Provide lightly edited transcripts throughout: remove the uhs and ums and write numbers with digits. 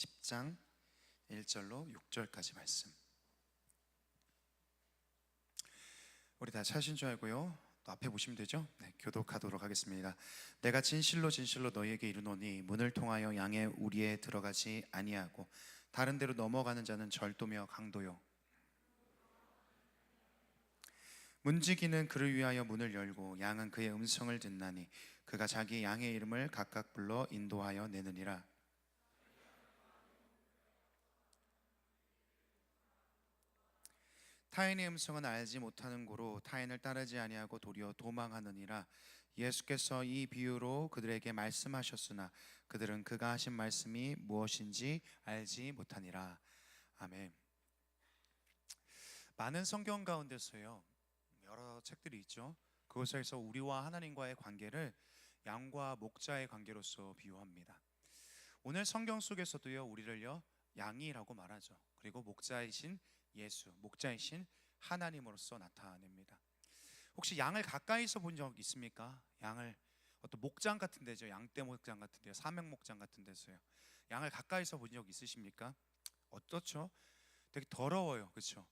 10장 1절로 6절까지 말씀. 우리 다 찾으신 줄 알고요, 또 앞에 보시면 되죠? 네, 교독하도록 하겠습니다. 내가 진실로 진실로 너희에게 이르노니 문을 통하여 양의 우리에 들어가지 아니하고 다른 데로 넘어가는 자는 절도며 강도요, 문지기는 그를 위하여 문을 열고 양은 그의 음성을 듣나니 그가 자기 양의 이름을 각각 불러 인도하여 내느니라. 타인의 음성은 알지 못하는 고로 타인을 따르지 아니하고 도리어 도망하느니라. 예수께서 이 비유로 그들에게 말씀하셨으나 그들은 그가 하신 말씀이 무엇인지 알지 못하니라. 아멘. 많은 성경 가운데서요, 여러 책들이 있죠. 그곳에서 우리와 하나님과의 관계를 양과 목자의 관계로서 비유합니다. 오늘 성경 속에서도요, 우리를요 양이라고 말하죠. 그리고 목자이신 예수, 목자이신 하나님으로서 나타냅니다. 혹시 양을 가까이서 본 적 있습니까? 양을 어떤 목장 같은 데죠, 양떼 목장 같은 데요, 사mek 목장 같은 데서요, 양을 가까이서 본 적 있으십니까? 어떻죠? 되게 더러워요, 그렇죠?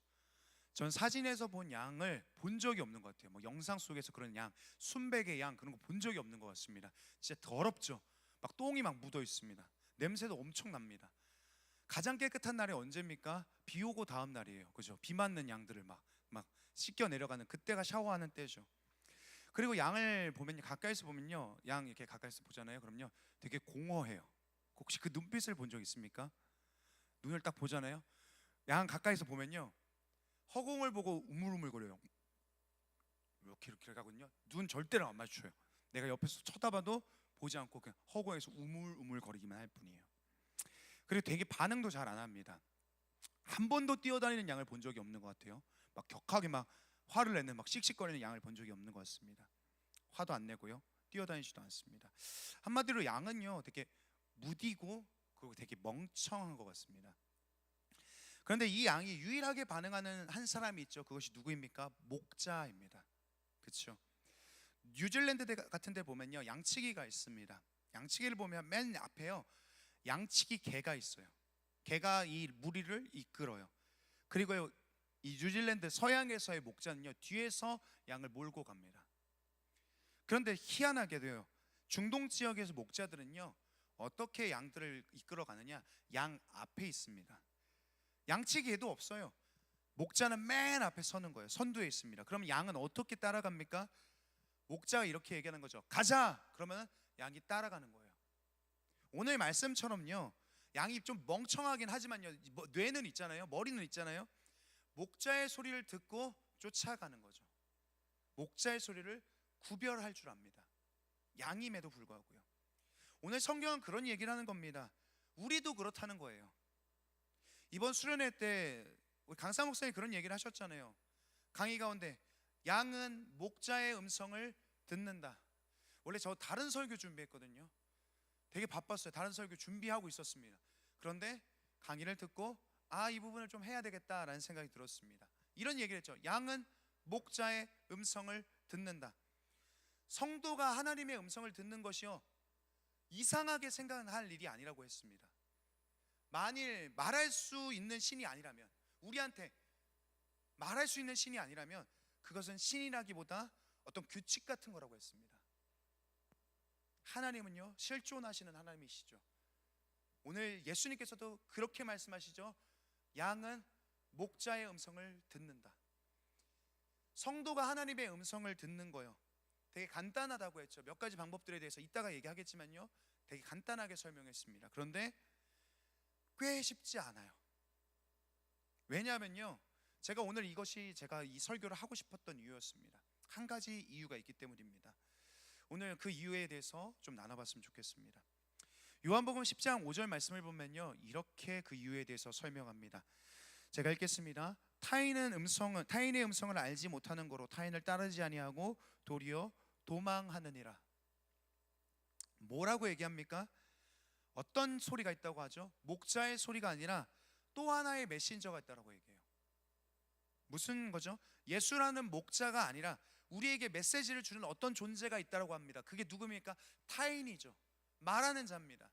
전 사진에서 본 양을 본 적이 없는 것 같아요. 뭐 영상 속에서 그런 양, 순백의 양 그런 거 본 적이 없는 것 같습니다. 진짜 더럽죠. 막 똥이 막 묻어 있습니다. 냄새도 엄청 납니다. 가장 깨끗한 날이 언제입니까? 비 오고 다음 날이에요. 그죠? 비 맞는 양들을 막 씻겨 내려가는 그때가 샤워하는 때죠. 그리고 양을 보면, 가까이서 보면요, 양 이렇게 가까이서 보잖아요. 그럼요, 되게 공허해요. 혹시 그 눈빛을 본 적 있습니까? 눈을 딱 보잖아요. 양 가까이서 보면요, 허공을 보고 우물우물거려요. 이렇게 가거든요. 눈 절대로 안 마주쳐요. 내가 옆에서 쳐다봐도 보지 않고 그냥 허공에서 우물우물거리기만 할 뿐이에요. 그리고 되게 반응도 잘 안 합니다. 한 번도 뛰어다니는 양을 본 적이 없는 것 같아요. 막 격하게 막 화를 내는, 막 씩씩거리는 양을 본 적이 없는 것 같습니다. 화도 안 내고요, 뛰어다니지도 않습니다. 한마디로 양은요, 되게 무디고 그리고 되게 멍청한 것 같습니다. 그런데 이 양이 유일하게 반응하는 한 사람이 있죠. 그것이 누구입니까? 목자입니다. 그렇죠? 뉴질랜드 같은 데 보면요, 양치기가 있습니다. 양치기를 보면 맨 앞에요, 양치기 개가 있어요. 개가 이 무리를 이끌어요. 그리고 이 뉴질랜드 서양에서의 목자는요, 뒤에서 양을 몰고 갑니다. 그런데 희한하게도요, 중동 지역에서 목자들은요, 어떻게 양들을 이끌어 가느냐? 양 앞에 있습니다. 양치기에도 없어요. 목자는 맨 앞에 서는 거예요. 선두에 있습니다. 그럼 양은 어떻게 따라갑니까? 목자가 이렇게 얘기하는 거죠. 가자! 그러면 양이 따라가는 거예요. 오늘 말씀처럼요, 양이 좀 멍청하긴 하지만요, 뇌는 있잖아요, 머리는 있잖아요. 목자의 소리를 듣고 쫓아가는 거죠. 목자의 소리를 구별할 줄 압니다. 양임에도 불구하고요. 오늘 성경은 그런 얘기를 하는 겁니다. 우리도 그렇다는 거예요. 이번 수련회 때 우리 강사 목사님이 그런 얘기를 하셨잖아요. 강의 가운데 양은 목자의 음성을 듣는다. 원래 저 다른 설교 준비했거든요. 되게 바빴어요. 다른 설교 준비하고 있었습니다. 그런데 강의를 듣고 이 부분을 좀 해야 되겠다라는 생각이 들었습니다. 이런 얘기를 했죠. 양은 목자의 음성을 듣는다. 성도가 하나님의 음성을 듣는 것이요, 이상하게 생각할 일이 아니라고 했습니다. 만일 말할 수 있는 신이 아니라면, 우리한테 말할 수 있는 신이 아니라면 그것은 신이라기보다 어떤 규칙 같은 거라고 했습니다. 하나님은요, 실존하시는 하나님이시죠. 오늘 예수님께서도 그렇게 말씀하시죠. 양은 목자의 음성을 듣는다. 성도가 하나님의 음성을 듣는 거요, 되게 간단하다고 했죠. 몇 가지 방법들에 대해서 이따가 얘기하겠지만요, 되게 간단하게 설명했습니다. 그런데 꽤 쉽지 않아요. 왜냐하면요, 제가 오늘 제가 이 설교를 하고 싶었던 이유였습니다. 한 가지 이유가 있기 때문입니다. 오늘 그 이유에 대해서 좀 나눠봤으면 좋겠습니다. 요한복음 10장 5절 말씀을 보면요, 이렇게 그 이유에 대해서 설명합니다. 제가 읽겠습니다. 타인의 음성을 알지 못하는 거로 타인을 따르지 아니하고 도리어 도망하느니라. 뭐라고 얘기합니까? 어떤 소리가 있다고 하죠? 목자의 소리가 아니라 또 하나의 메신저가 있다고 얘기해요. 무슨 거죠? 예수라는 목자가 아니라 우리에게 메시지를 주는 어떤 존재가 있다고 합니다. 그게 누굽니까? 타인이죠. 말하는 자입니다.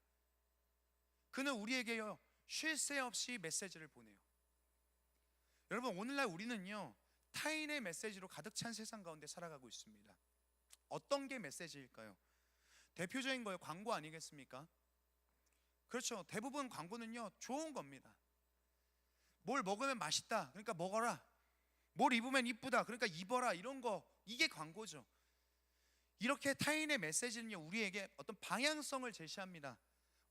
그는 우리에게요 쉴 새 없이 메시지를 보내요. 여러분, 오늘날 우리는요 타인의 메시지로 가득 찬 세상 가운데 살아가고 있습니다. 어떤 게 메시지일까요? 대표적인 거예요, 광고 아니겠습니까? 그렇죠. 대부분 광고는요 좋은 겁니다. 뭘 먹으면 맛있다, 그러니까 먹어라. 뭘 입으면 이쁘다, 그러니까 입어라. 이런 거, 이게 광고죠. 이렇게 타인의 메시지는요 우리에게 어떤 방향성을 제시합니다.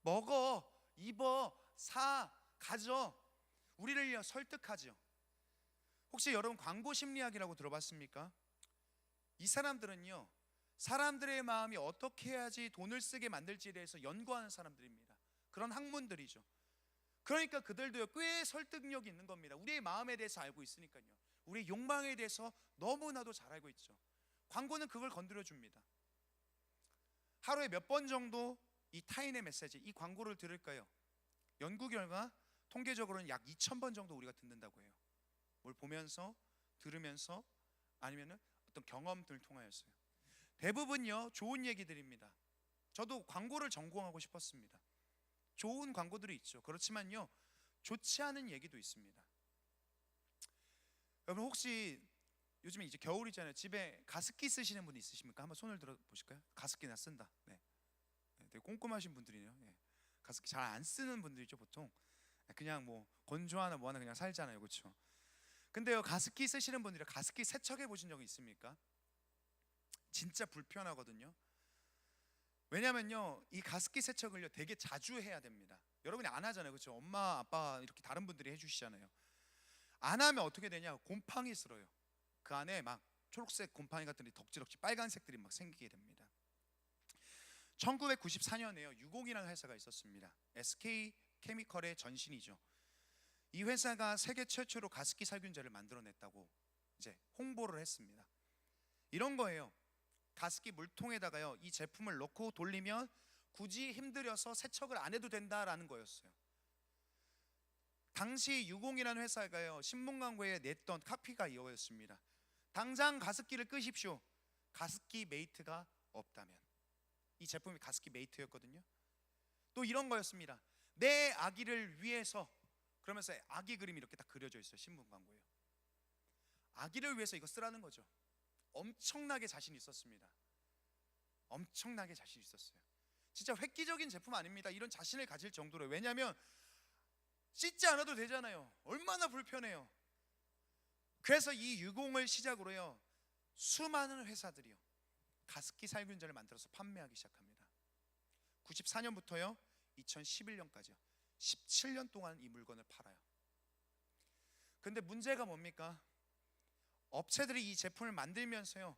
먹어, 입어, 사, 가져. 우리를 설득하죠. 혹시 여러분 광고 심리학이라고 들어봤습니까? 이 사람들은요 사람들의 마음이 어떻게 해야지 돈을 쓰게 만들지에 대해서 연구하는 사람들입니다. 그런 학문들이죠. 그러니까 그들도요 꽤 설득력이 있는 겁니다. 우리의 마음에 대해서 알고 있으니까요. 우리의 욕망에 대해서 너무나도 잘 알고 있죠. 광고는 그걸 건드려 줍니다. 하루에 몇 번 정도 이 타인의 메시지, 이 광고를 들을까요? 연구 결과 통계적으로는 약 2,000번 정도 우리가 듣는다고 해요. 뭘 보면서, 들으면서, 아니면 어떤 경험들을 통하였어요. 대부분요 좋은 얘기들입니다. 저도 광고를 전공하고 싶었습니다. 좋은 광고들이 있죠. 그렇지만요 좋지 않은 얘기도 있습니다. 여러분, 혹시 요즘에 이제 겨울이잖아요. 집에 가습기 쓰시는 분 있으십니까? 한번 손을 들어 보실까요? 가습기나 쓴다. 네. 되게 꼼꼼하신 분들이네요. 네. 가습기 잘 안 쓰는 분들이죠 보통. 그냥 뭐 건조하나 뭐하나 그냥 살잖아요, 그렇죠? 근데요 가습기 쓰시는 분들이 가습기 세척해 보신 적이 있습니까? 진짜 불편하거든요. 왜냐면요 이 가습기 세척을요 되게 자주 해야 됩니다. 여러분이 안 하잖아요, 그렇죠? 엄마, 아빠 이렇게 다른 분들이 해주시잖아요. 안 하면 어떻게 되냐? 곰팡이 쓸어요. 그 안에 막 초록색 곰팡이 같은 덕지덕지 빨간색들이 막 생기게 됩니다. 1994년에요 유공이라는 회사가 있었습니다. SK 케미컬의 전신이죠. 이 회사가 세계 최초로 가습기 살균제를 만들어냈다고 이제 홍보를 했습니다. 이런 거예요. 가습기 물통에다가요 이 제품을 넣고 돌리면 굳이 힘들여서 세척을 안 해도 된다라는 거였어요. 당시 유공이라는 회사가요 신문 광고에 냈던 카피가 이거였습니다. 당장 가습기를 끄십시오. 가습기 메이트가 없다면. 이 제품이 가습기 메이트였거든요. 또 이런 거였습니다. 내 아기를 위해서, 그러면서 아기 그림이 이렇게 딱 그려져 있어요. 신문 광고에. 아기를 위해서 이거 쓰라는 거죠. 엄청나게 자신 있었습니다. 엄청나게 자신 있었어요. 진짜 획기적인 제품 아닙니다. 이런 자신을 가질 정도로. 왜냐하면 씻지 않아도 되잖아요. 얼마나 불편해요. 그래서 이 유공을 시작으로요 수많은 회사들이요 가습기 살균제를 만들어서 판매하기 시작합니다. 94년부터요 2011년까지요 17년 동안 이 물건을 팔아요. 근데 문제가 뭡니까? 업체들이 이 제품을 만들면서요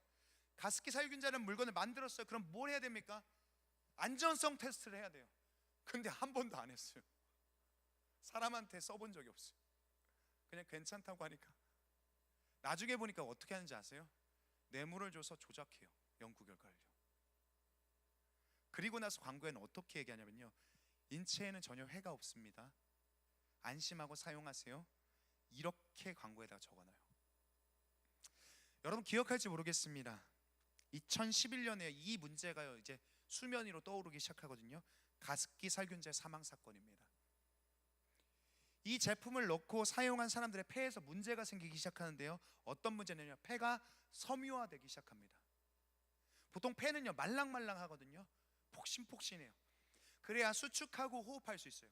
가습기 살균제라는 물건을 만들었어요. 그럼 뭘 해야 됩니까? 안전성 테스트를 해야 돼요. 근데 한 번도 안 했어요. 사람한테 써본 적이 없어요. 그냥 괜찮다고 하니까. 나중에 보니까 어떻게 하는지 아세요? 뇌물을 줘서 조작해요, 연구 결과를요. 그리고 나서 광고에는 어떻게 얘기하냐면요 인체에는 전혀 해가 없습니다. 안심하고 사용하세요. 이렇게 광고에다가 적어놔요. 여러분 기억할지 모르겠습니다. 2011년에 이 문제가요 이제 수면 위로 떠오르기 시작하거든요. 가습기 살균제 사망 사건입니다. 이 제품을 넣고 사용한 사람들의 폐에서 문제가 생기기 시작하는데요. 어떤 문제냐면 폐가 섬유화되기 시작합니다. 보통 폐는요 말랑말랑하거든요. 폭신폭신해요. 그래야 수축하고 호흡할 수 있어요.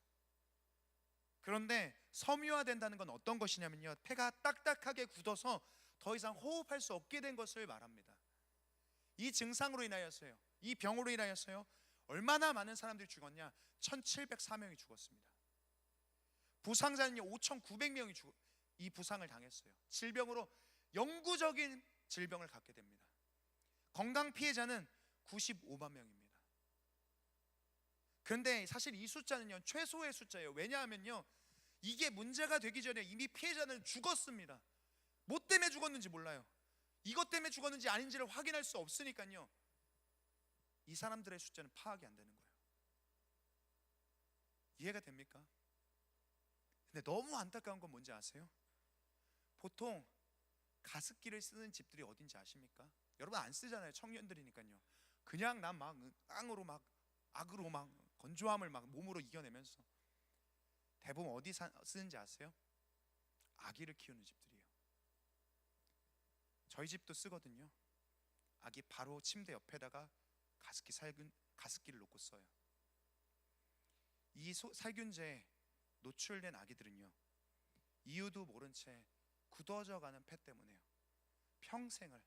그런데 섬유화된다는 건 어떤 것이냐면요 폐가 딱딱하게 굳어서 더 이상 호흡할 수 없게 된 것을 말합니다. 이 증상으로 인하여서요, 이 병으로 인하여서요 얼마나 많은 사람들이 죽었냐? 1704명이 죽었습니다. 부상자는요 5,900명이 이 부상을 당했어요. 질병으로 영구적인 질병을 갖게 됩니다. 건강 피해자는 95만 명입니다. 그런데 사실 이 숫자는요 최소의 숫자예요. 왜냐하면요 이게 문제가 되기 전에 이미 피해자는 죽었습니다. 뭐 때문에 죽었는지 몰라요. 이것 때문에 죽었는지 아닌지를 확인할 수 없으니까요 이 사람들의 숫자는 파악이 안 되는 거예요. 이해가 됩니까? 근데 너무 안타까운 건 뭔지 아세요? 보통 가습기를 쓰는 집들이 어딘지 아십니까? 여러분 안 쓰잖아요. 청년들이니까요. 그냥 난 막 깡으로 막 악으로 막 건조함을 막 몸으로 이겨내면서 대부분 어디 쓰는지 아세요? 아기를 키우는 집들이에요. 저희 집도 쓰거든요. 아기 바로 침대 옆에다가 가습기를 놓고 써요. 이 살균제에 노출된 아기들은요, 이유도 모른 채 굳어져가는 폐 때문에요, 평생을,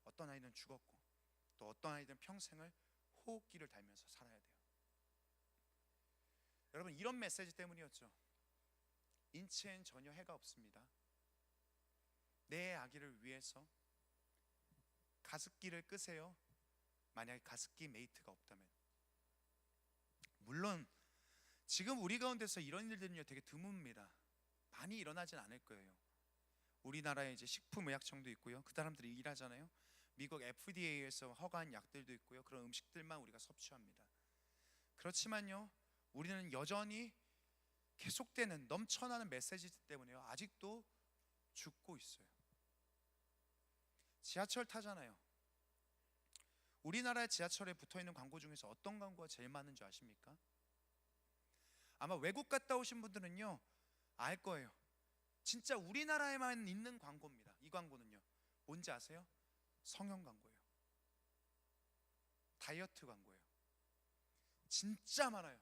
어떤 아이는 죽었고 또 어떤 아이들은 평생을 호흡기를 달면서 살아야 돼요. 여러분, 이런 메시지 때문이었죠. 인체엔 전혀 해가 없습니다. 내 아기를 위해서 가습기를 끄세요. 만약에 가습기 메이트가 없다면. 물론 지금 우리 가운데서 이런 일들은요 되게 드뭅니다. 많이 일어나진 않을 거예요. 우리나라에 이제 식품의약청도 있고요, 그 사람들이 일하잖아요. 미국 FDA에서 허가한 약들도 있고요, 그런 음식들만 우리가 섭취합니다. 그렇지만요, 우리는 여전히 계속되는 넘쳐나는 메시지 때문에요, 아직도 죽고 있어요. 지하철 타잖아요. 우리나라의 지하철에 붙어있는 광고 중에서 어떤 광고가 제일 많은 줄 아십니까? 아마 외국 갔다 오신 분들은요 알 거예요. 진짜 우리나라에만 있는 광고입니다. 이 광고는요 뭔지 아세요? 성형 광고예요. 다이어트 광고예요. 진짜 많아요.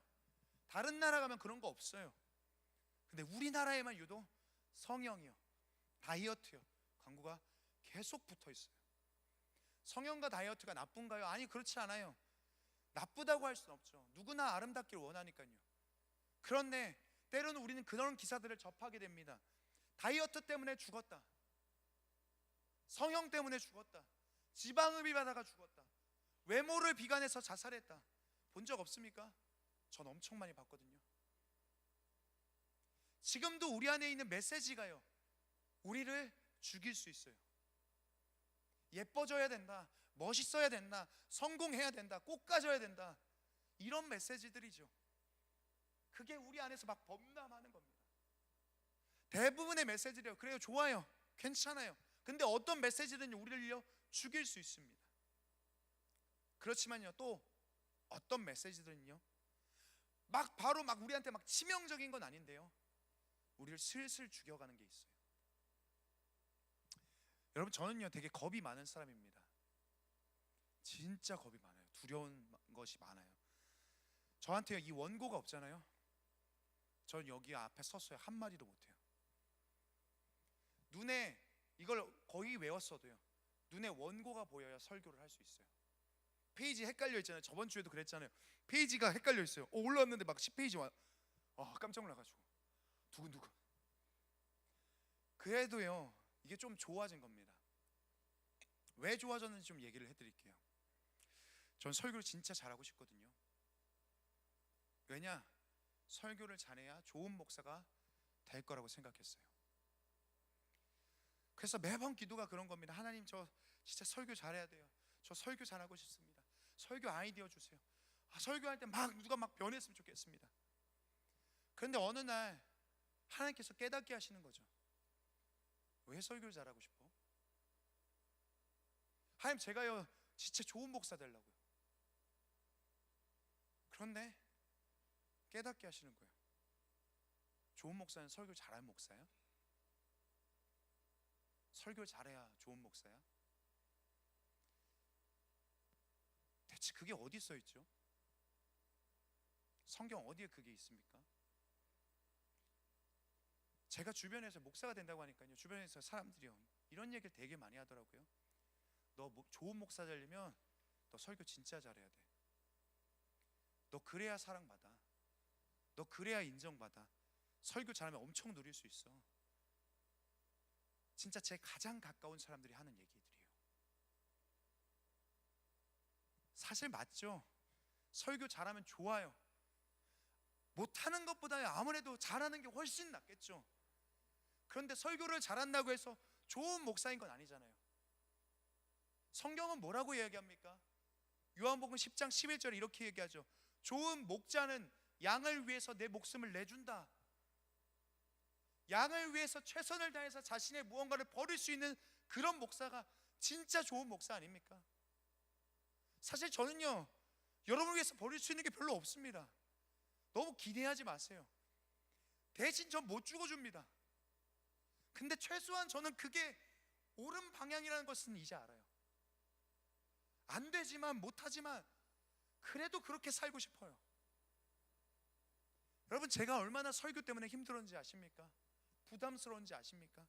다른 나라 가면 그런 거 없어요. 근데 우리나라에만 유독 성형이요, 다이어트요 광고가 계속 붙어 있어요. 성형과 다이어트가 나쁜가요? 아니, 그렇지 않아요. 나쁘다고 할 수는 없죠. 누구나 아름답기를 원하니까요. 그런데 때로는 우리는 그런 기사들을 접하게 됩니다. 다이어트 때문에 죽었다, 성형 때문에 죽었다, 지방흡입하다가 죽었다, 외모를 비관해서 자살했다. 본 적 없습니까? 전 엄청 많이 봤거든요. 지금도 우리 안에 있는 메시지가요 우리를 죽일 수 있어요. 예뻐져야 된다, 멋있어야 된다, 성공해야 된다, 꼭 가져야 된다, 이런 메시지들이죠. 그게 우리 안에서 막 범람하는 겁니다. 대부분의 메시지래요. 그래요, 좋아요, 괜찮아요. 근데 어떤 메시지는 우리를요 죽일 수 있습니다. 그렇지만요 또 어떤 메시지들은요 바로 우리한테 치명적인 건 아닌데요, 우리를 슬슬 죽여가는 게 있어요. 여러분, 저는요 되게 겁이 많은 사람입니다. 진짜 겁이 많아요. 두려운 것이 많아요. 저한테요 이 원고가 없잖아요, 전 여기 앞에 섰어요 한마디도 못해요. 눈에 이걸 거의 외웠어도요 눈에 원고가 보여야 설교를 할 수 있어요. 페이지 헷갈려 있잖아요. 저번 주에도 그랬잖아요. 페이지가 헷갈려 있어요. 올라왔는데 막 10페이지 와. 깜짝 놀라가지고 두근두근. 그래도요 이게 좀 좋아진 겁니다. 왜 좋아졌는지 좀 얘기를 해드릴게요. 전 설교를 진짜 잘하고 싶거든요. 왜냐? 설교를 잘해야 좋은 목사가 될 거라고 생각했어요. 그래서 매번 기도가 그런 겁니다. 하나님, 저 진짜 설교 잘해야 돼요. 저 설교 잘하고 싶습니다. 설교 아이디어 주세요. 설교할 때 누가 변했으면 좋겠습니다. 그런데 어느 날 하나님께서 깨닫게 하시는 거죠. 왜 설교를 잘하고 싶어? 하나님, 제가요 진짜 좋은 목사 되려고요. 그런데 깨닫게 하시는 거예요. 좋은 목사는 설교 잘하는 목사야? 설교를 잘해야 좋은 목사야? 대체 그게 어디 써 있죠? 성경 어디에 그게 있습니까? 제가 주변에서 목사가 된다고 하니까요, 주변에서 사람들이요 이런 얘기를 되게 많이 하더라고요. 너 좋은 목사 되려면 너 설교 진짜 잘해야 돼. 너 그래야 사랑받아. 너 그래야 인정받아. 설교 잘하면 엄청 누릴 수 있어. 진짜 제 가장 가까운 사람들이 하는 얘기들이에요. 사실 맞죠? 설교 잘하면 좋아요. 못하는 것보다 아무래도 잘하는 게 훨씬 낫겠죠. 그런데 설교를 잘한다고 해서 좋은 목사인 건 아니잖아요. 성경은 뭐라고 이야기합니까? 요한복음 10장 11절에 이렇게 얘기하죠. 좋은 목자는 양을 위해서 내 목숨을 내준다. 양을 위해서 최선을 다해서 자신의 무언가를 버릴 수 있는 그런 목사가 진짜 좋은 목사 아닙니까? 사실 저는요 여러분을 위해서 버릴 수 있는 게 별로 없습니다. 너무 기대하지 마세요. 대신 전 못 죽어줍니다. 근데 최소한 저는 그게 옳은 방향이라는 것은 이제 알아요. 안 되지만, 못하지만 그래도 그렇게 살고 싶어요. 여러분, 제가 얼마나 설교 때문에 힘들었는지 아십니까? 부담스러운지 아십니까?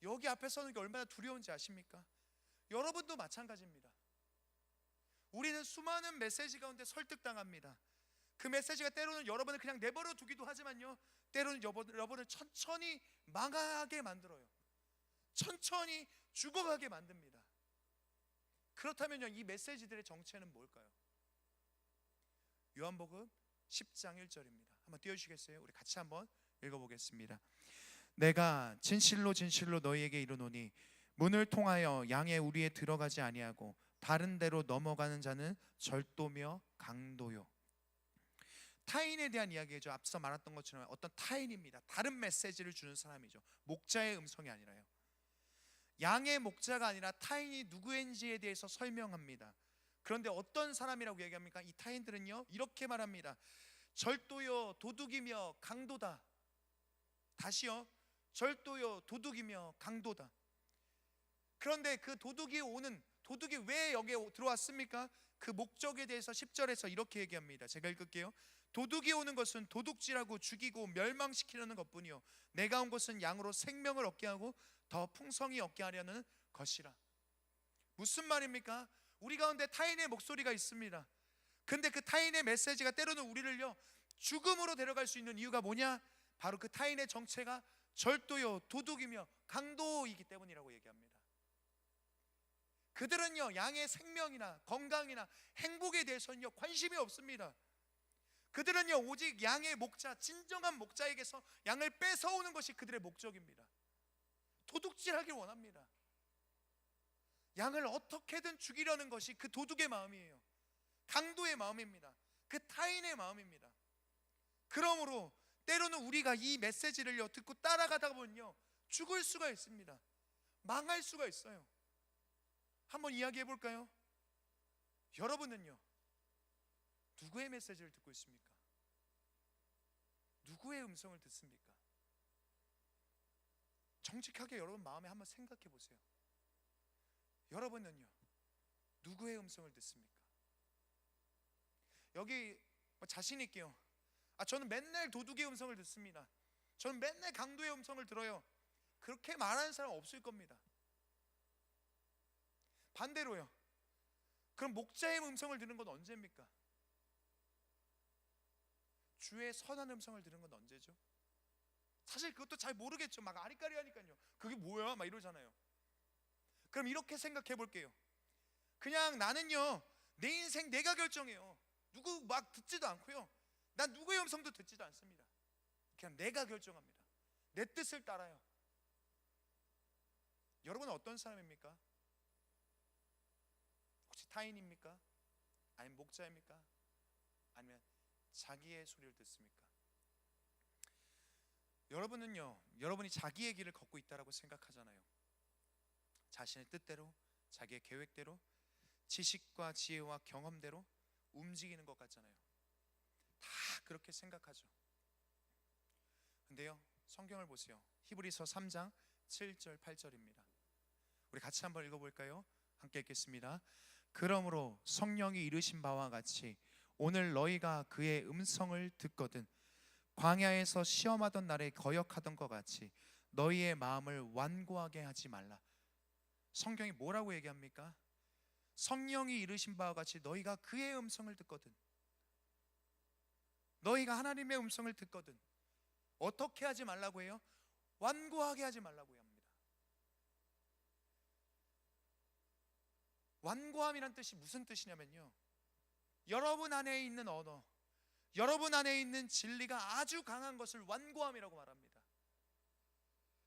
여기 앞에 서는 게 얼마나 두려운지 아십니까? 여러분도 마찬가지입니다. 우리는 수많은 메시지 가운데 설득당합니다. 그 메시지가 때로는 여러분을 그냥 내버려 두기도 하지만요, 때로는 여러분을 천천히 망하게 만들어요. 천천히 죽어가게 만듭니다. 그렇다면요, 이 메시지들의 정체는 뭘까요? 요한복음 10장 1절입니다. 한번 띄워주시겠어요? 우리 같이 한번 읽어보겠습니다. 내가 진실로 진실로 너희에게 이르노니 문을 통하여 양의 우리에 들어가지 아니하고 다른 데로 넘어가는 자는 절도며 강도요. 타인에 대한 이야기죠. 앞서 말했던 것처럼 어떤 타인입니다. 다른 메시지를 주는 사람이죠. 목자의 음성이 아니라요. 양의 목자가 아니라 타인이 누구인지에 대해서 설명합니다. 그런데 어떤 사람이라고 얘기합니까? 이 타인들은요, 이렇게 말합니다. 절도요, 도둑이며 강도다. 다시요, 절도요, 도둑이며 강도다. 그런데 그 도둑이 왜 여기에 들어왔습니까? 그 목적에 대해서 10절에서 이렇게 얘기합니다. 제가 읽을게요. 도둑이 오는 것은 도둑질하고 죽이고 멸망시키려는 것뿐이요, 내가 온 것은 양으로 생명을 얻게 하고 더 풍성히 얻게 하려는 것이라. 무슨 말입니까? 우리 가운데 타인의 목소리가 있습니다. 근데 그 타인의 메시지가 때로는 우리를요, 죽음으로 데려갈 수 있는 이유가 뭐냐? 바로 그 타인의 정체가 절도요, 도둑이며 강도이기 때문이라고 얘기합니다. 그들은요, 양의 생명이나 건강이나 행복에 대해서는요, 관심이 없습니다. 그들은요, 오직 양의 목자, 진정한 목자에게서 양을 뺏어오는 것이 그들의 목적입니다. 도둑질하길 원합니다. 양을 어떻게든 죽이려는 것이 그 도둑의 마음이에요. 강도의 마음입니다. 그 타인의 마음입니다. 그러므로 때로는 우리가 이 메시지를요, 듣고 따라가다 보면요, 죽을 수가 있습니다. 망할 수가 있어요. 한번 이야기해 볼까요? 여러분은요, 누구의 메시지를 듣고 있습니까? 누구의 음성을 듣습니까? 정직하게 여러분 마음에 한번 생각해 보세요. 여러분은요, 누구의 음성을 듣습니까? 여기 자신 있게요, 저는 맨날 도둑의 음성을 듣습니다, 저는 맨날 강도의 음성을 들어요, 그렇게 말하는 사람 없을 겁니다. 반대로요, 그럼 목자의 음성을 들은 건 언제입니까? 주의 선한 음성을 들은 건 언제죠? 사실 그것도 잘 모르겠죠. 막 아리까리하니까요. 그게 뭐야? 막 이러잖아요. 그럼 이렇게 생각해 볼게요. 그냥 나는요, 내 인생 내가 결정해요. 누구 막 듣지도 않고요, 난 누구의 음성도 듣지도 않습니다. 그냥 내가 결정합니다. 내 뜻을 따라요. 여러분은 어떤 사람입니까? 혹시 타인입니까? 아니면 목자입니까? 아니면 자기의 소리를 듣습니까? 여러분은요, 여러분이 자기의 길을 걷고 있다라고 생각하잖아요. 자신의 뜻대로, 자기의 계획대로, 지식과 지혜와 경험대로 움직이는 것 같잖아요. 다 그렇게 생각하죠. 근데요, 성경을 보세요. 히브리서 3장 7절 8절입니다. 우리 같이 한번 읽어볼까요? 함께 읽겠습니다. 그러므로 성령이 이르신 바와 같이 오늘 너희가 그의 음성을 듣거든 광야에서 시험하던 날에 거역하던 것 같이 너희의 마음을 완고하게 하지 말라. 성경이 뭐라고 얘기합니까? 성령이 이르신 바와 같이 너희가 그의 음성을 듣거든, 너희가 하나님의 음성을 듣거든 어떻게 하지 말라고 해요? 완고하게 하지 말라고 합니다. 완고함이란 뜻이 무슨 뜻이냐면요, 여러분 안에 있는 언어, 여러분 안에 있는 진리가 아주 강한 것을 완고함이라고 말합니다.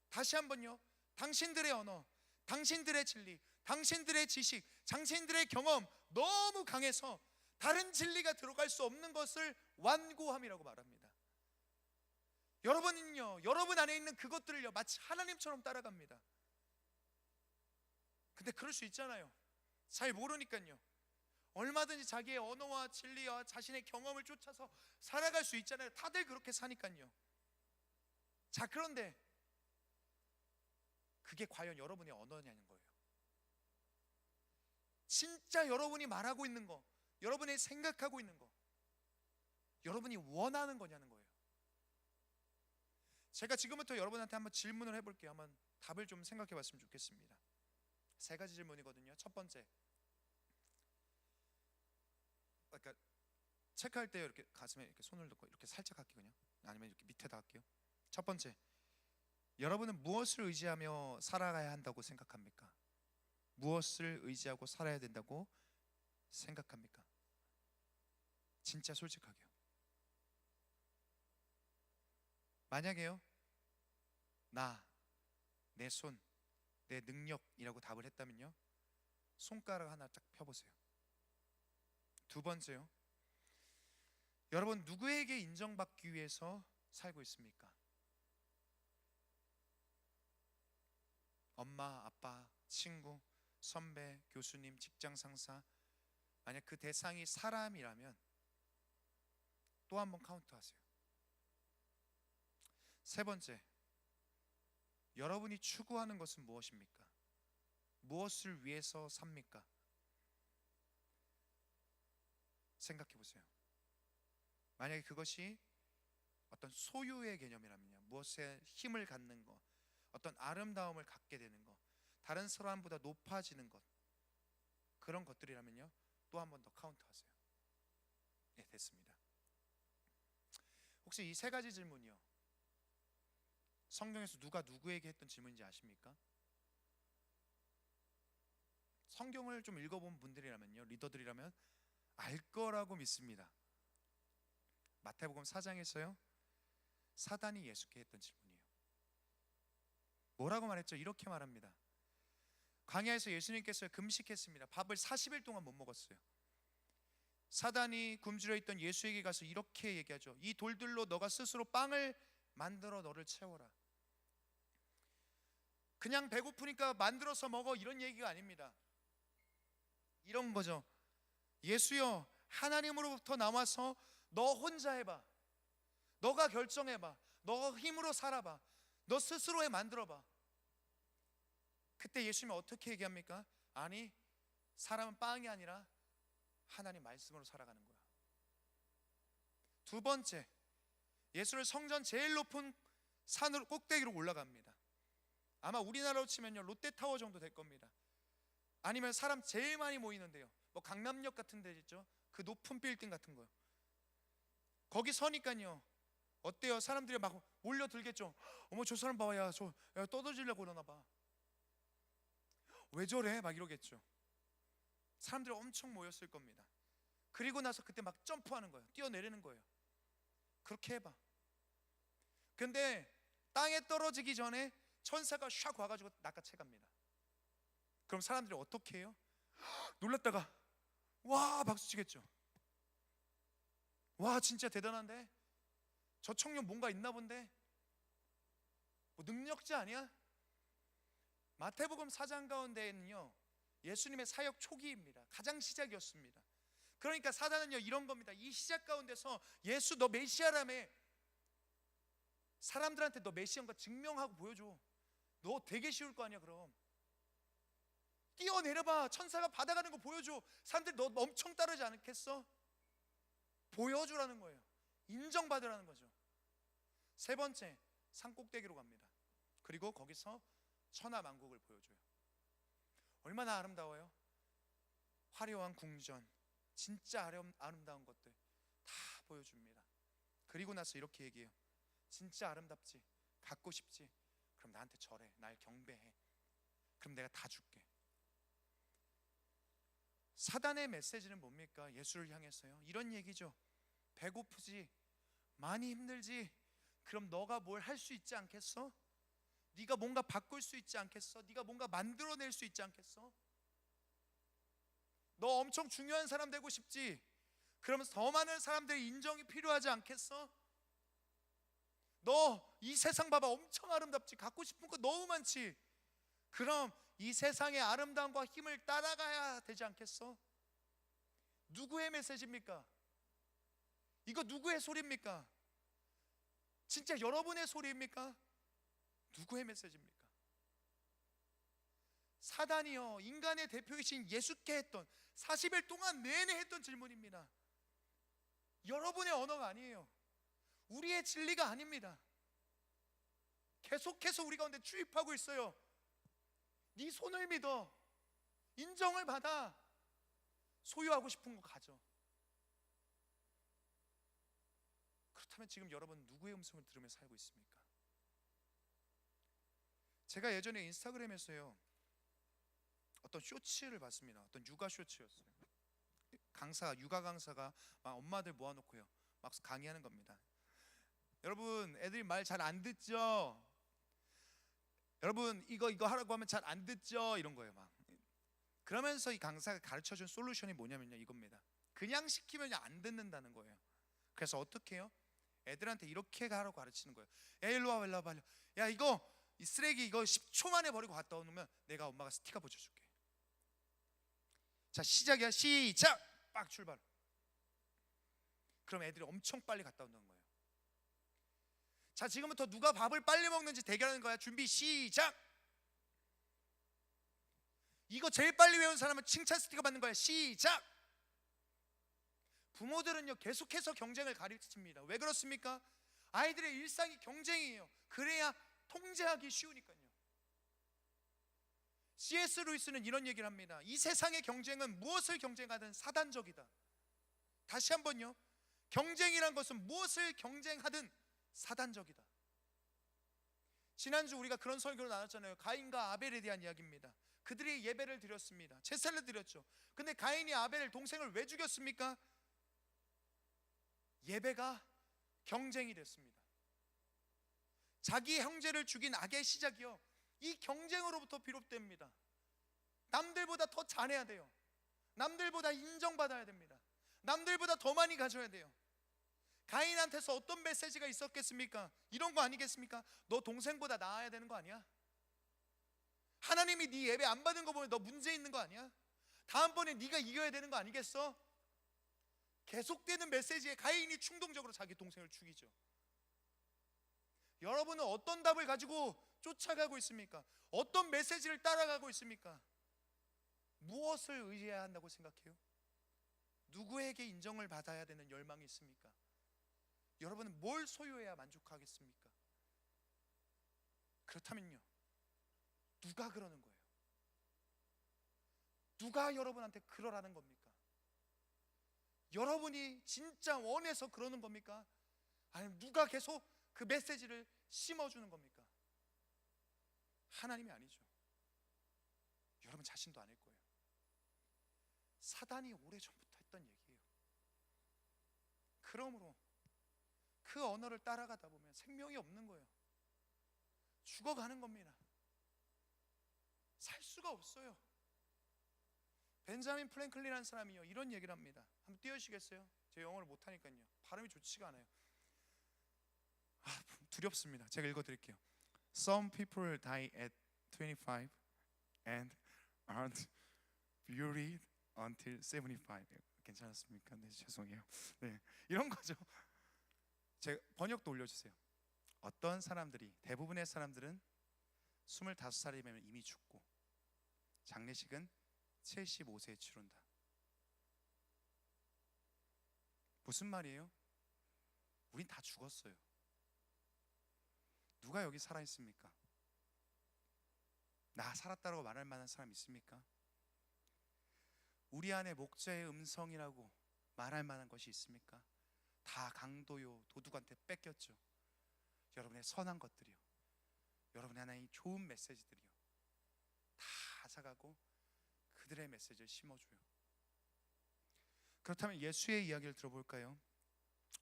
다시 한번요, 당신들의 언어, 당신들의 진리, 당신들의 지식, 당신들의 경험 너무 강해서 다른 진리가 들어갈 수 없는 것을 완고함이라고 말합니다. 여러분은요, 여러분 안에 있는 그것들을요, 마치 하나님처럼 따라갑니다. 근데 그럴 수 있잖아요. 잘 모르니까요. 얼마든지 자기의 언어와 진리와 자신의 경험을 쫓아서 살아갈 수 있잖아요. 다들 그렇게 사니까요. 자, 그런데 그게 과연 여러분의 언어냐는 거예요. 진짜 여러분이 말하고 있는 거, 여러분이 생각하고 있는 거, 여러분이 원하는 거냐는 거예요. 제가 지금부터 여러분한테 한번 질문을 해볼게요. 한번 답을 좀 생각해 봤으면 좋겠습니다. 3가지 질문이거든요. 첫 번째, 그러니까 체크할 때 이렇게 가슴에 이렇게 손을 넣고 이렇게 살짝 할게요. 그냥 아니면 이렇게 밑에다 할게요. 첫 번째, 여러분은 무엇을 의지하며 살아가야 한다고 생각합니까? 무엇을 의지하고 살아야 된다고 생각합니까? 진짜 솔직하게요. 만약에요, 내 손, 내 능력이라고 답을 했다면요, 손가락 하나 딱 펴보세요. 두 번째요, 여러분 누구에게 인정받기 위해서 살고 있습니까? 엄마, 아빠, 친구, 선배, 교수님, 직장 상사, 만약 그 대상이 사람이라면 또 한 번 카운트하세요. 세 번째, 여러분이 추구하는 것은 무엇입니까? 무엇을 위해서 삽니까? 생각해 보세요. 만약에 그것이 어떤 소유의 개념이라면요, 무엇에 힘을 갖는 것, 어떤 아름다움을 갖게 되는 것, 다른 사람보다 높아지는 것, 그런 것들이라면요, 또 한 번 더 카운트하세요. 네, 됐습니다. 혹시 이 3가지 질문이요, 성경에서 누가 누구에게 했던 질문인지 아십니까? 성경을 좀 읽어본 분들이라면요, 리더들이라면 알 거라고 믿습니다. 마태복음 4장에서요, 사단이 예수께 했던 질문이에요. 뭐라고 말했죠? 이렇게 말합니다. 광야에서 예수님께서 금식했습니다. 밥을 40일 동안 못 먹었어요. 사단이 굶주려 있던 예수에게 가서 이렇게 얘기하죠. 이 돌들로 너가 스스로 빵을 만들어 너를 채워라. 그냥 배고프니까 만들어서 먹어, 이런 얘기가 아닙니다. 이런 거죠. 예수여, 하나님으로부터 나와서 너 혼자 해봐. 너가 결정해봐. 너가 힘으로 살아봐. 너 스스로 만들어봐. 그때 예수님이 어떻게 얘기합니까? 아니, 사람은 빵이 아니라 하나님 말씀으로 살아가는 거야. 두 번째, 예수를 성전 제일 높은 산으로, 꼭대기로 올라갑니다. 아마 우리나라로 치면요, 롯데타워 정도 될 겁니다. 아니면 사람 제일 많이 모이는데요, 뭐 강남역 같은 데 있죠, 그 높은 빌딩 같은 거요. 거기 서니까요, 어때요? 사람들이 막 몰려들겠죠. 어머, 저 사람 봐봐, 야, 저 떠들지려고 그러나 봐. 왜 저래? 막 이러겠죠. 사람들이 엄청 모였을 겁니다. 그리고 나서 그때 막 점프하는 거예요. 뛰어내리는 거예요. 그렇게 해봐. 근데 땅에 떨어지기 전에 천사가 샥 와가지고 낚아채 갑니다. 그럼 사람들이 어떻게 해요? 놀랐다가 와 박수 치겠죠. 와, 진짜 대단한데? 저 청년 뭔가 있나 본데? 뭐 능력자 아니야? 마태복음 4장 가운데에는요, 예수님의 사역 초기입니다. 가장 시작이었습니다. 그러니까 사단은요, 이런 겁니다. 이 시작 가운데서 예수 너 메시아라며, 사람들한테 너 메시아인 거 증명하고 보여줘. 너 되게 쉬울 거 아니야. 그럼 뛰어내려봐. 천사가 받아가는 거 보여줘. 사람들이 너 엄청 따르지 않겠어? 보여주라는 거예요. 인정받으라는 거죠. 세 번째, 산 꼭대기로 갑니다. 그리고 거기서 천하만국을 보여줘요. 얼마나 아름다워요? 화려한 궁전, 진짜 아름다운 것들 다 보여줍니다. 그리고 나서 이렇게 얘기해요. 진짜 아름답지? 갖고 싶지? 그럼 나한테 절해. 날 경배해. 그럼 내가 다 줄게. 사단의 메시지는 뭡니까? 예수를 향해서요, 이런 얘기죠. 배고프지? 많이 힘들지? 그럼 너가 뭘 할 수 있지 않겠어? 네가 뭔가 바꿀 수 있지 않겠어? 네가 뭔가 만들어낼 수 있지 않겠어? 너 엄청 중요한 사람 되고 싶지? 그러면서 더 많은 사람들의 인정이 필요하지 않겠어? 너 이 세상 봐봐, 엄청 아름답지? 갖고 싶은 거 너무 많지? 그럼 이 세상의 아름다움과 힘을 따라가야 되지 않겠어? 누구의 메시지입니까? 이거 누구의 소리입니까? 진짜 여러분의 소리입니까? 누구의 메시지입니까? 사단이요, 인간의 대표이신 예수께 했던 40일 동안 내내 했던 질문입니다. 여러분의 언어가 아니에요. 우리의 진리가 아닙니다. 계속해서 우리 가운데 주입하고 있어요. 네 손을 믿어, 인정을 받아, 소유하고 싶은 거 가져. 그렇다면 지금 여러분 누구의 음성을 들으며 살고 있습니까? 제가 예전에 인스타그램에서요 어떤 쇼츠를 봤습니다. 어떤 육아 쇼츠였어요. 육아 강사가 막 엄마들 모아놓고요 막 강의하는 겁니다. 여러분, 애들이 말 잘 안 듣죠? 여러분, 이거 하라고 하면 잘 안 듣죠? 이런 거예요. 막 그러면서 이 강사가 가르쳐준 솔루션이 뭐냐면요, 이겁니다. 그냥 시키면 안 듣는다는 거예요. 그래서 어떻게 해요? 애들한테 이렇게 하라고 가르치는 거예요. 야, 일로 와, 일로 와, 야, 이 쓰레기 이거 10초 만에 버리고 갔다 오면 내가 엄마가 스티커 붙여줄게. 자, 시작이야. 시작. 빡 출발. 그럼 애들이 엄청 빨리 갔다 온다는 거예요. 자, 지금부터 누가 밥을 빨리 먹는지 대결하는 거야. 준비 시작. 이거 제일 빨리 외운 사람은 칭찬 스티커 받는 거야. 시작. 부모들은요 계속해서 경쟁을 가르칩니다. 왜 그렇습니까? 아이들의 일상이 경쟁이에요. 그래야 통제하기 쉬우니까요. C.S. 루이스는 이런 얘기를 합니다. 이 세상의 경쟁은 무엇을 경쟁하든 사단적이다. 다시 한번요, 경쟁이란 것은 무엇을 경쟁하든 사단적이다. 지난주 우리가 그런 설교를 나눴잖아요. 가인과 아벨에 대한 이야기입니다. 그들이 예배를 드렸습니다. 제사를 드렸죠. 근데 가인이 아벨 동생을 왜 죽였습니까? 예배가 경쟁이 됐습니다. 자기 형제를 죽인 악의 시작이요, 이 경쟁으로부터 비롯됩니다. 남들보다 더 잘해야 돼요. 남들보다 인정받아야 됩니다. 남들보다 더 많이 가져야 돼요. 가인한테서 어떤 메시지가 있었겠습니까? 이런 거 아니겠습니까? 너 동생보다 나아야 되는 거 아니야? 하나님이 네 예배 안 받은 거 보면 너 문제 있는 거 아니야? 다음번에 네가 이겨야 되는 거 아니겠어? 계속되는 메시지에 가인이 충동적으로 자기 동생을 죽이죠. 여러분은 어떤 답을 가지고 쫓아가고 있습니까? 어떤 메시지를 따라가고 있습니까? 무엇을 의지해야 한다고 생각해요? 누구에게 인정을 받아야 되는 열망이 있습니까? 여러분은 뭘 소유해야 만족하겠습니까? 그렇다면요, 누가 그러는 거예요? 누가 여러분한테 그러라는 겁니까? 여러분이 진짜 원해서 그러는 겁니까? 아니면 누가 계속 그 메시지를 심어주는 겁니까? 하나님이 아니죠. 여러분 자신도 아닐 거예요. 사단이 오래전부터 했던 얘기예요. 그러므로 그 언어를 따라가다 보면 생명이 없는 거예요. 죽어가는 겁니다. 살 수가 없어요. 벤자민 프랭클린이라는 사람이요 이런 얘기를 합니다. 한번 띄워주시겠어요? 제 영어를 못하니까요, 발음이 좋지가 않아요. 두렵습니다. 제가 읽어드릴게요. Some people die at 25 and aren't buried until 75. 괜찮았습니까? 네, 죄송해요. 네, 이런 거죠. 제 번역도 올려주세요. 어떤 사람들이, 대부분의 사람들은 25살이면 이미 죽고 장례식은 75세에 치른다. 무슨 말이에요? 우린 다 죽었어요. 누가 여기 살아있습니까? 나 살았다고 말할 만한 사람 있습니까? 우리 안에 목자의 음성이라고 말할 만한 것이 있습니까? 다 강도요, 도둑한테 뺏겼죠. 여러분의 선한 것들이요, 여러분의 하나의 좋은 메시지들이요, 다 앗아가고 그들의 메시지를 심어줘요. 그렇다면 예수의 이야기를 들어볼까요?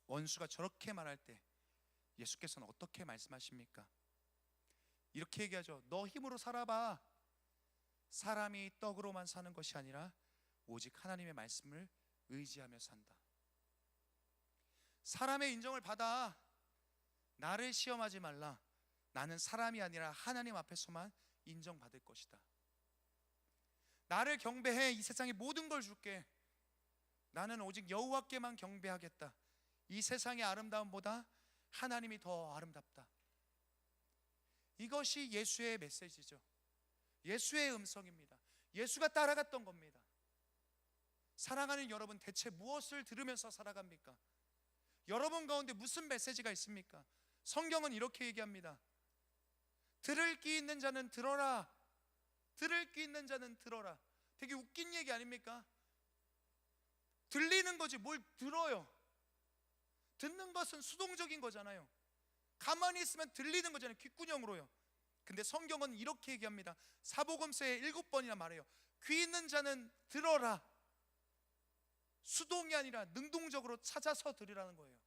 원수가 저렇게 말할 때 예수께서는 어떻게 말씀하십니까? 이렇게 얘기하죠. 너 힘으로 살아봐. 사람이 떡으로만 사는 것이 아니라 오직 하나님의 말씀을 의지하며 산다. 사람의 인정을 받아. 나를 시험하지 말라. 나는 사람이 아니라 하나님 앞에서만 인정받을 것이다. 나를 경배해. 이 세상의 모든 걸 줄게. 나는 오직 여호와께만 경배하겠다. 이 세상의 아름다움보다 하나님이 더 아름답다. 이것이 예수의 메시지죠. 예수의 음성입니다. 예수가 따라갔던 겁니다. 사랑하는 여러분, 대체 무엇을 들으면서 살아갑니까? 여러분 가운데 무슨 메시지가 있습니까? 성경은 이렇게 얘기합니다. 들을 귀 있는 자는 들어라. 들을 귀 있는 자는 들어라. 되게 웃긴 얘기 아닙니까? 들리는 거지 뭘 들어요. 듣는 것은 수동적인 거잖아요. 가만히 있으면 들리는 거잖아요. 귓구녕으로요. 근데 성경은 이렇게 얘기합니다. 사복음서에 7번이나 말해요. 귀 있는 자는 들어라. 수동이 아니라 능동적으로 찾아서 들으라는 거예요.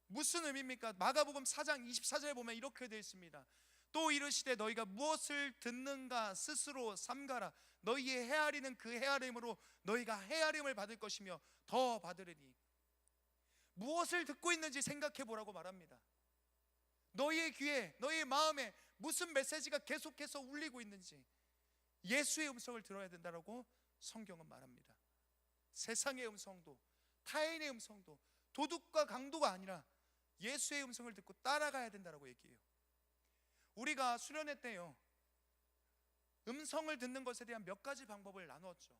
무슨 의미입니까? 마가복음 4장 24절에 보면 이렇게 되어 있습니다. 또 이르시되 너희가 무엇을 듣는가 스스로 삼가라. 너희의 헤아리는 그 헤아림으로 너희가 헤아림을 받을 것이며 더 받으리니. 무엇을 듣고 있는지 생각해 보라고 말합니다. 너희의 귀에, 너희의 마음에 무슨 메시지가 계속해서 울리고 있는지 예수의 음성을 들어야 된다고 성경은 말합니다. 세상의 음성도 타인의 음성도 도둑과 강도가 아니라 예수의 음성을 듣고 따라가야 된다고 얘기해요. 우리가 수련회 때요, 음성을 듣는 것에 대한 몇 가지 방법을 나누었죠.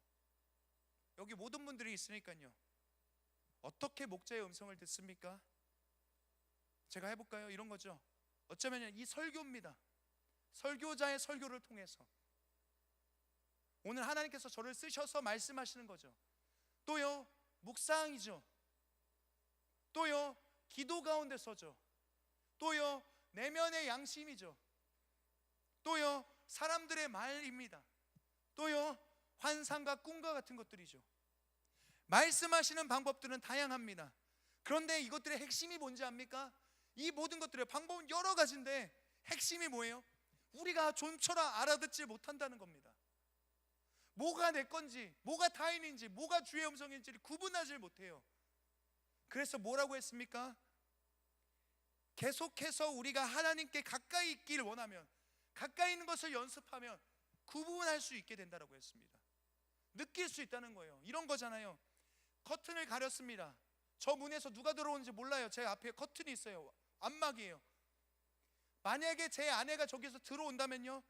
여기 모든 분들이 있으니까요. 어떻게 목자의 음성을 듣습니까? 제가 해볼까요? 이런 거죠. 어쩌면 이 설교입니다. 설교자의 설교를 통해서 오늘 하나님께서 저를 쓰셔서 말씀하시는 거죠. 또요, 묵상이죠. 또요, 기도 가운데서죠. 또요, 내면의 양심이죠. 또요, 사람들의 말입니다. 또요, 환상과 꿈과 같은 것들이죠. 말씀하시는 방법들은 다양합니다. 그런데 이것들의 핵심이 뭔지 압니까? 이 모든 것들의 방법은 여러 가지인데 핵심이 뭐예요? 우리가 좀처럼 알아듣지 못한다는 겁니다. 뭐가 내 건지, 뭐가 타인인지, 뭐가 주의 음성인지를 구분하지 못해요. 그래서 뭐라고 했습니까? 계속해서 우리가 하나님께 가까이 있기를 원하면, 가까이 있는 것을 연습하면 구분할 수 있게 된다고 했습니다. 느낄 수 있다는 거예요. 이런 거잖아요. 커튼을 가렸습니다. 저 문에서 누가 들어오는지 몰라요. 제 앞에 커튼이 있어요. 안막이에요. 만약에 제 아내가 저기서 들어온다면요,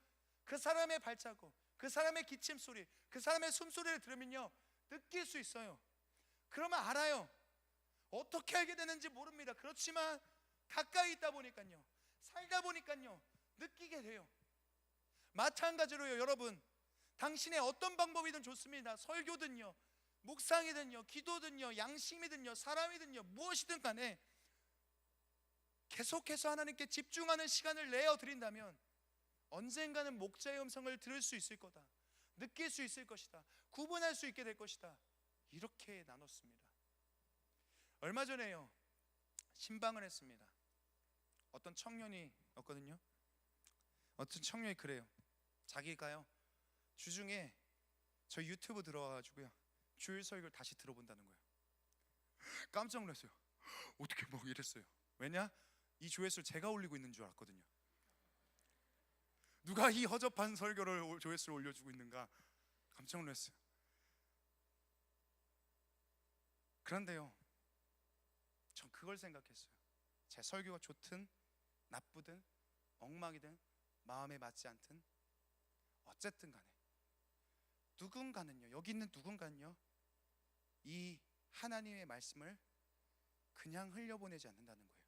그 사람의 발자국, 그 사람의 기침 소리, 그 사람의 숨소리를 들으면요, 느낄 수 있어요. 그러면 알아요. 어떻게 알게 되는지 모릅니다. 그렇지만 가까이 있다 보니까요, 살다 보니까요, 느끼게 돼요. 마찬가지로요, 여러분, 당신의 어떤 방법이든 좋습니다. 설교든요, 묵상이든요, 기도든요, 양심이든요, 사람이든요, 무엇이든 간에 계속해서 하나님께 집중하는 시간을 내어 드린다면 언젠가는 목자의 음성을 들을 수 있을 거다, 느낄 수 있을 것이다, 구분할 수 있게 될 것이다, 이렇게 나눴습니다. 얼마 전에요, 신방을 했습니다. 어떤 청년이었거든요. 어떤 청년이 그래요. 자기가요, 주중에 저 유튜브 들어와가지고요, 주일 설교를 다시 들어본다는 거예요. 깜짝 놀랐어요. 어떻게 뭐 이랬어요. 왜냐? 이 조회수를 제가 올리고 있는 줄 알았거든요. 누가 이 허접한 설교를 조회수를 올려주고 있는가 깜짝 놀랐어요. 그런데요, 전 그걸 생각했어요. 제 설교가 좋든 나쁘든 엉망이든 마음에 맞지 않든 어쨌든 간에 누군가는요, 여기 있는 누군가는요, 이 하나님의 말씀을 그냥 흘려보내지 않는다는 거예요.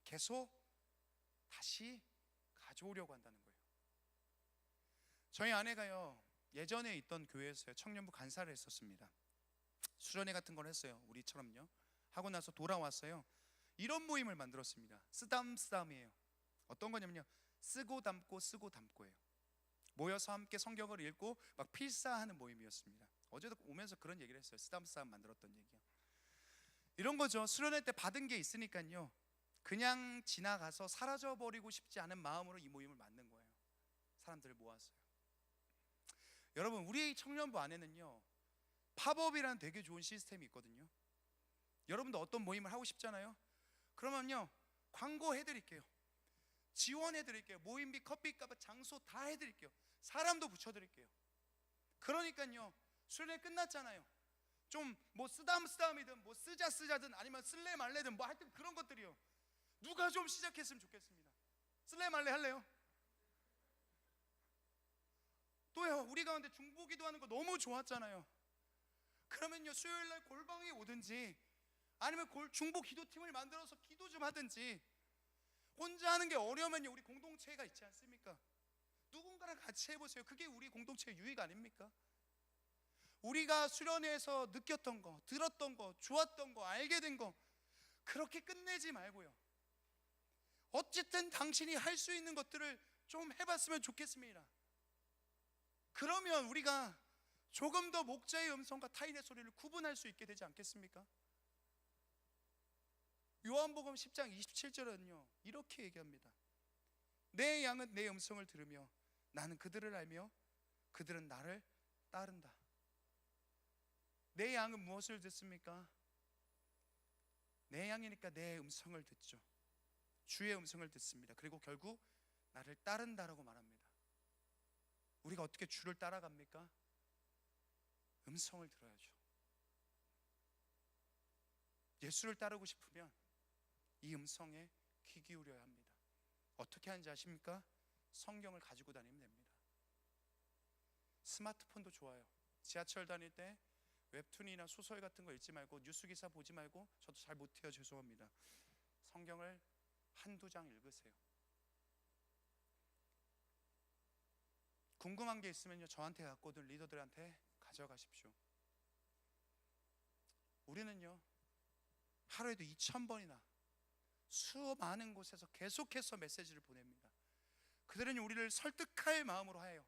계속 다시 가져오려고 한다는 거예요. 저희 아내가요, 예전에 있던 교회에서요, 청년부 간사를 했었습니다. 수련회 같은 걸 했어요. 우리처럼요. 하고 나서 돌아왔어요. 이런 모임을 만들었습니다. 쓰담쓰담이에요. 어떤 거냐면요, 쓰고 담고 쓰고 담고예요. 모여서 함께 성경을 읽고 막 필사하는 모임이었습니다. 어제도 오면서 그런 얘기를 했어요. 쓰담쓰담 만들었던 얘기요. 이런 거죠. 수련회 때 받은 게 있으니까요, 그냥 지나가서 사라져버리고 싶지 않은 마음으로 이 모임을 만든 거예요. 사람들을 모았어요. 여러분, 우리 청년부 안에는요, 팝업이라는 되게 좋은 시스템이 있거든요. 여러분도 어떤 모임을 하고 싶잖아요. 그러면요, 광고 해드릴게요. 지원해드릴게요. 모임비, 커피값, 장소 다 해드릴게요. 사람도 붙여드릴게요. 그러니까요, 수련회 끝났잖아요. 좀 뭐 쓰담쓰담이든 뭐 쓰자쓰자든 아니면 쓸래 말래든 뭐 하여튼 그런 것들이요, 누가 좀 시작했으면 좋겠습니다. 쓸래 말래 할래요? 또요, 우리 가운데 중보기도 하는 거 너무 좋았잖아요. 그러면요, 수요일날 골방에 오든지 아니면 중보 기도팀을 만들어서 기도 좀 하든지, 혼자 하는 게 어려우면요, 우리 공동체가 있지 않습니까? 누군가랑 같이 해보세요. 그게 우리 공동체의 유익 아닙니까? 우리가 수련회에서 느꼈던 거, 들었던 거, 좋았던 거, 알게 된 거 그렇게 끝내지 말고요, 어쨌든 당신이 할 수 있는 것들을 좀 해봤으면 좋겠습니다. 그러면 우리가 조금 더 목자의 음성과 타인의 소리를 구분할 수 있게 되지 않겠습니까? 요한복음 10장 27절은요 이렇게 얘기합니다. 내 양은 내 음성을 들으며 나는 그들을 알며 그들은 나를 따른다. 내 양은 무엇을 듣습니까? 내 양이니까 내 음성을 듣죠. 주의 음성을 듣습니다. 그리고 결국 나를 따른다라고 말합니다. 우리가 어떻게 주를 따라갑니까? 음성을 들어야죠. 예수를 따르고 싶으면 이 음성에 귀 기울여야 합니다. 어떻게 하는지 아십니까? 성경을 가지고 다니면 됩니다. 스마트폰도 좋아요. 지하철 다닐 때 웹툰이나 소설 같은 거 읽지 말고, 뉴스 기사 보지 말고, 저도 잘 못해요, 죄송합니다. 성경을 한두 장 읽으세요. 궁금한 게 있으면요, 저한테 갖고 온 리더들한테 가져가십시오. 우리는요 하루에도 2000번이나 수많은 곳에서 계속해서 메시지를 보냅니다. 그들은 우리를 설득할 마음으로 해요.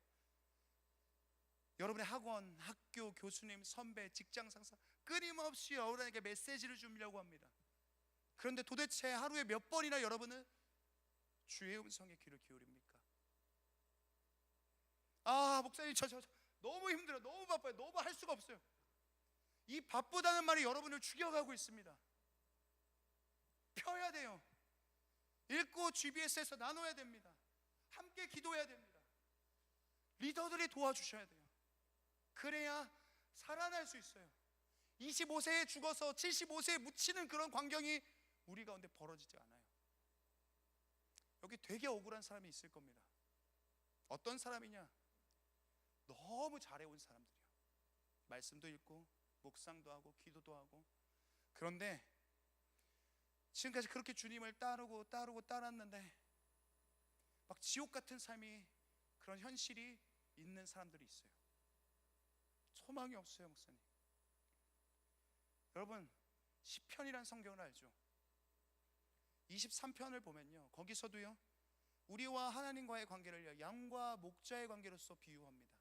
여러분의 학원, 학교, 교수님, 선배, 직장 상사 끊임없이 여러분에게 메시지를 주려고 합니다. 그런데 도대체 하루에 몇 번이나 여러분은 주의 음성에 귀를 기울입니까? 아, 목사님 저 너무 힘들어, 너무 바빠요, 너무 할 수가 없어요. 이 바쁘다는 말이 여러분을 죽여가고 있습니다. 펴야 돼요. 읽고 GBS에서 나눠야 됩니다. 함께 기도해야 됩니다. 리더들이 도와주셔야 돼요. 그래야 살아날 수 있어요. 25세에 죽어서 75세에 묻히는 그런 광경이 우리 가운데 벌어지지 않아요. 여기 되게 억울한 사람이 있을 겁니다. 어떤 사람이냐? 너무 잘해온 사람들이요. 말씀도 읽고 묵상도 하고 기도도 하고, 그런데 지금까지 그렇게 주님을 따랐는데 막 지옥 같은 삶이, 그런 현실이 있는 사람들이 있어요. 소망이 없어요, 목사님. 여러분, 시편이란 성경을 알죠? 23편을 보면요, 거기서도요 우리와 하나님과의 관계를 양과 목자의 관계로서 비유합니다.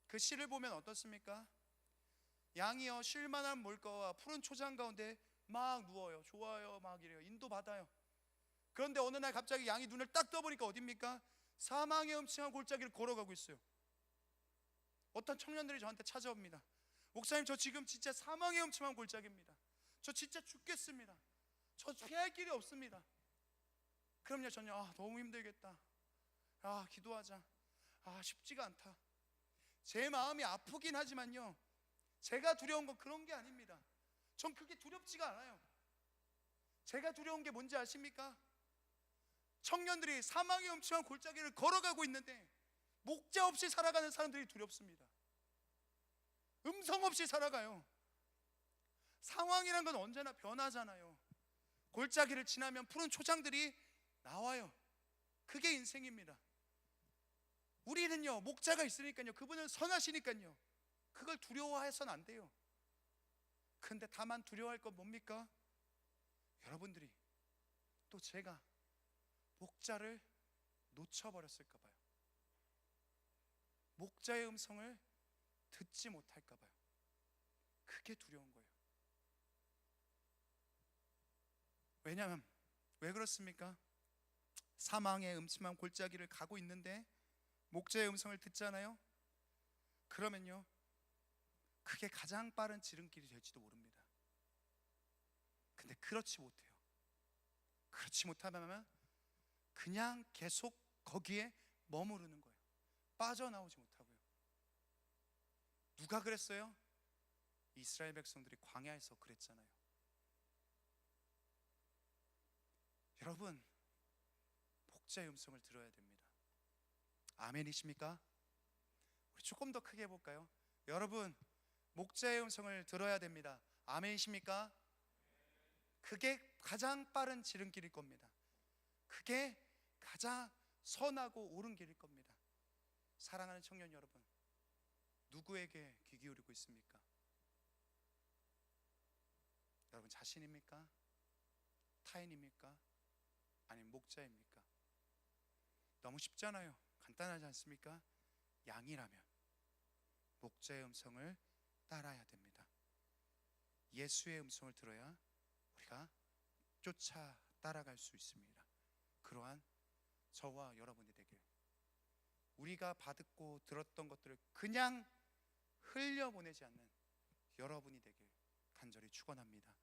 그 시를 보면 어떻습니까? 양이요 쉴만한 물가와 푸른 초장 가운데 막 누워요. 좋아요, 막 이래요. 인도받아요. 그런데 어느 날 갑자기 양이 눈을 딱 떠보니까 어딥니까? 사망의 음침한 골짜기를 걸어가고 있어요. 어떤 청년들이 저한테 찾아옵니다. 목사님, 저 지금 진짜 사망의 음침한 골짜기입니다. 저 진짜 죽겠습니다. 저 피할 길이 없습니다. 그럼요, 저는 너무 힘들겠다. 기도하자. 쉽지가 않다. 제 마음이 아프긴 하지만요, 제가 두려운 건 그런 게 아닙니다. 전 그게 두렵지가 않아요. 제가 두려운 게 뭔지 아십니까? 청년들이 사망의 음침한 골짜기를 걸어가고 있는데 목자 없이 살아가는 사람들이 두렵습니다. 음성 없이 살아가요. 상황이란 건 언제나 변하잖아요. 골짜기를 지나면 푸른 초장들이 나와요. 그게 인생입니다. 우리는요 목자가 있으니까요, 그분은 선하시니까요, 그걸 두려워해서는 안 돼요. 근데 다만 두려워할 건 뭡니까? 여러분들이, 또 제가 목자를 놓쳐버렸을까 봐요. 목자의 음성을 듣지 못할까 봐요. 그게 두려운 거예요. 왜냐하면, 왜 그렇습니까? 사망의 음침한 골짜기를 가고 있는데 목자의 음성을 듣잖아요. 그러면요 그게 가장 빠른 지름길이 될지도 모릅니다. 근데 그렇지 못해요. 그렇지 못하면 그냥 계속 거기에 머무르는 거예요. 빠져나오지 못하고요. 누가 그랬어요? 이스라엘 백성들이 광야에서 그랬잖아요. 여러분, 목자의 음성을 들어야 됩니다. 아멘이십니까? 우리 조금 더 크게 해볼까요? 여러분, 목자의 음성을 들어야 됩니다. 아멘이십니까? 그게 가장 빠른 지름길일 겁니다. 그게 가장 선하고 옳은 길일 겁니다. 사랑하는 청년 여러분, 누구에게 귀 기울이고 있습니까? 여러분 자신입니까? 타인입니까? 아니면 목자입니까? 너무 쉽잖아요. 간단하지 않습니까? 양이라면 목자의 음성을 따라야 됩니다. 예수의 음성을 들어야 우리가 쫓아 따라갈 수 있습니다. 그러한 저와 여러분이 되길, 우리가 받고 들었던 것들을 그냥 흘려보내지 않는 여러분이 되길 간절히 축원합니다.